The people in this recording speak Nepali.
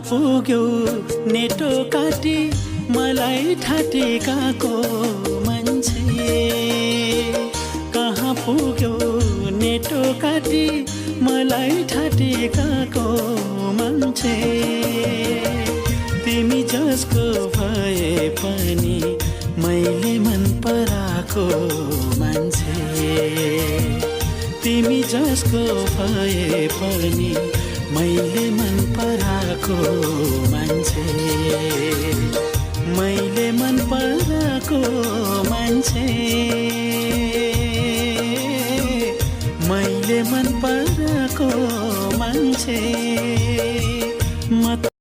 पुग्यौ नेटो काटी मलाई ठाटेकाको मान्छे कहाँ पुग्यौ नेटो काटी मलाई ठाटेकाको मान्छे तिमी जसको भए पनि मैले मन पराको मान्छे तिमी जसको भए पनि मैले मन पराको मान्छे मैले मन पराको मान्छे मैले मन पराको मान्छे